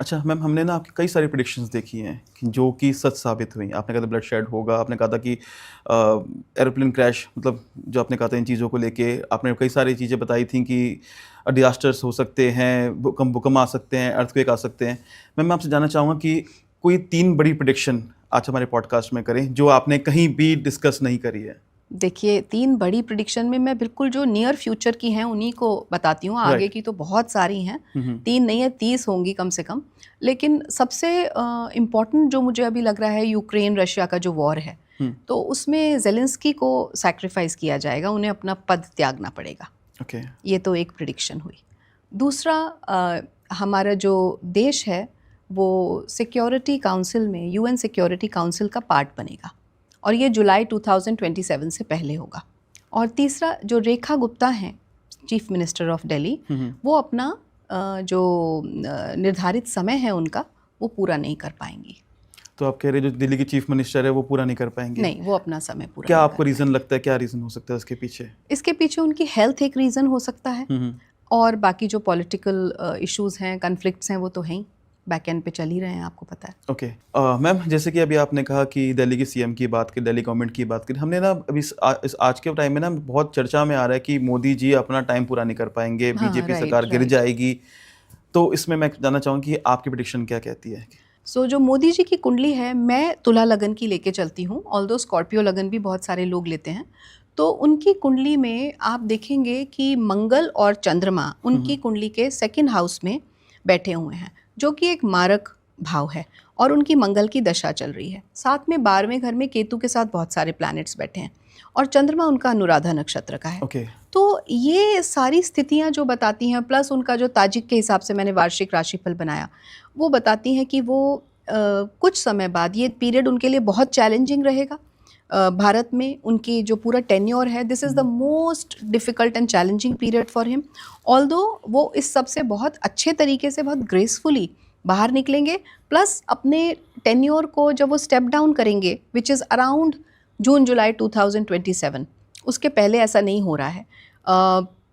अच्छा मैम, हमने ना आपकी कई सारी प्रेडिक्शंस देखी हैं जो कि सच साबित हुई। आपने कहा था ब्लड शेड होगा, आपने कहा था कि एरोप्लेन क्रैश, मतलब जो आपने कहा था इन चीज़ों को लेके आपने कई सारी चीज़ें बताई थी कि डिजास्टर्स हो सकते हैं, भूकंप आ सकते हैं, अर्थक्वेक आ सकते हैं। मैम मैं आपसे जानना चाहूँगा कि कोई 3 बड़ी प्रेडिक्शन आज हमारे पॉडकास्ट में करें जो आपने कहीं भी डिस्कस नहीं करी है। देखिए, 3 बड़ी प्रेडिक्शन में मैं बिल्कुल जो नियर फ्यूचर की हैं उन्हीं को बताती हूँ, आगे राइट। की तो बहुत सारी हैं, 3 नहीं है 30 होंगी कम से कम। लेकिन सबसे इम्पॉर्टेंट जो मुझे अभी लग रहा है, यूक्रेन रशिया का जो वॉर है, तो उसमें ज़ेलेंस्की को सैक्रिफाइस किया जाएगा, उन्हें अपना पद त्यागना पड़ेगा। ओके। ये तो एक प्रेडिक्शन हुई। दूसरा, हमारा जो देश है वो सिक्योरिटी काउंसिल में, यूएन सिक्योरिटी काउंसिल का पार्ट बनेगा और ये जुलाई 2027 से पहले होगा। और तीसरा, जो रेखा गुप्ता हैं चीफ मिनिस्टर ऑफ दिल्ली, वो अपना जो निर्धारित समय है उनका, वो पूरा नहीं कर पाएंगी। तो आप कह रहे हैं जो दिल्ली की चीफ मिनिस्टर है वो पूरा नहीं कर पाएंगे? नहीं, वो अपना समय पूरा क्या नहीं आपको कर रीज़न पाएंगे। लगता है, क्या रीज़न हो सकता है इसके पीछे? इसके पीछे उनकी हेल्थ एक रीज़न हो सकता है, और बाकी जो पॉलिटिकल इश्यूज हैं, कन्फ्लिक्ट्स हैं, वो तो हैं ही, बैक एंड पे चल ही रहे हैं, आपको पता है। ओके। मैम जैसे कि अभी आपने कहा कि दिल्ली की सीएम की बात की, दिल्ली गवर्नमेंट की बात की, हमने ना अभी इस आज के टाइम में ना बहुत चर्चा में आ रहा है कि मोदी जी अपना टाइम पूरा नहीं कर पाएंगे, हाँ, बीजेपी राइट सरकार गिर राइट। जाएगी। तो इसमें मैं जानना चाहूँगा कि आपकी प्रेडिक्शन क्या कहती है? सो जो मोदी जी की कुंडली है, मैं तुला लगन की लेके चलती हूँ, ऑल्दो स्कॉर्पियो लगन भी बहुत सारे लोग लेते हैं। तो उनकी कुंडली में आप देखेंगे कि मंगल और चंद्रमा उनकी कुंडली के सेकंड हाउस में बैठे हुए हैं, जो कि एक मारक भाव है, और उनकी मंगल की दशा चल रही है। साथ में 12वें घर में केतु के साथ बहुत सारे प्लैनेट्स बैठे हैं, और चंद्रमा उनका अनुराधा नक्षत्र का है। ओके। तो ये सारी स्थितियां जो बताती हैं, प्लस उनका जो ताजिक के हिसाब से मैंने वार्षिक राशिफल बनाया, वो बताती हैं कि वो कुछ समय बाद, ये पीरियड उनके लिए बहुत चैलेंजिंग रहेगा। भारत में उनकी जो पूरा टेन्योर है, this is the most difficult and challenging period for him. Although वो इस सब से बहुत अच्छे तरीके से, बहुत ग्रेसफुली बाहर निकलेंगे, प्लस अपने टेन्योर को जब वो स्टेप डाउन करेंगे, विच इज़ अराउंड जून जुलाई 2027, उसके पहले ऐसा नहीं हो रहा है,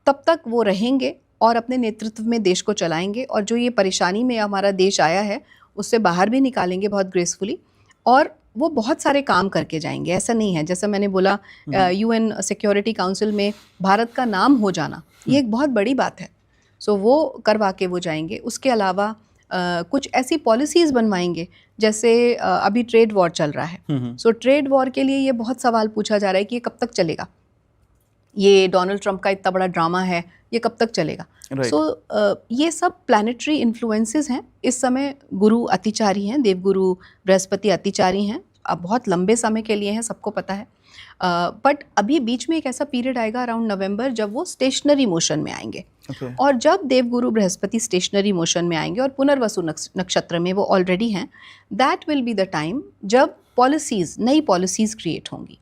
तब तक वो रहेंगे और अपने नेतृत्व में देश को चलाएंगे, और जो ये परेशानी में हमारा देश आया है उससे बाहर भी निकालेंगे बहुत ग्रेसफुली, और वो बहुत सारे काम करके जाएंगे। ऐसा नहीं है, जैसा मैंने बोला, यूएन सिक्योरिटी काउंसिल में भारत का नाम हो जाना, ये एक बहुत बड़ी बात है। सो वो करवा के वो जाएंगे। उसके अलावा कुछ ऐसी पॉलिसीज़ बनवाएंगे, जैसे अभी ट्रेड वॉर चल रहा है, सो ट्रेड वॉर के लिए ये बहुत सवाल पूछा जा रहा है कि ये कब तक चलेगा, ये डोनाल्ड ट्रंप का इतना बड़ा ड्रामा है, ये कब तक चलेगा। सो ये सब प्लानिटरी इन्फ्लुएंसेस हैं। इस समय गुरु अतिचारी हैं, देवगुरु बृहस्पति अतिचारी हैं, अब बहुत लंबे समय के लिए हैं, सबको पता है। बट अभी बीच में एक ऐसा पीरियड आएगा अराउंड नवंबर, जब वो स्टेशनरी मोशन में आएंगे। और जब देवगुरु बृहस्पति स्टेशनरी मोशन में आएंगे और पुनर्वसु नक्षत्र में वो ऑलरेडी हैं, that will be the time जब पॉलिसीज़, नई पॉलिसीज़ क्रिएट होंगी,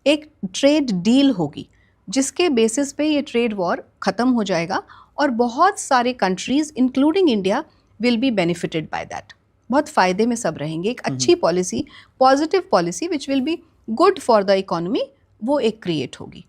एक ट्रेड डील होगी, जिसके बेसिस पे ये ट्रेड वॉर ख़त्म हो जाएगा, और बहुत सारे countries including India will be benefited by that. बहुत फ़ायदे में सब रहेंगे। एक अच्छी policy, positive policy which will be good for the economy, वो एक क्रिएट होगी।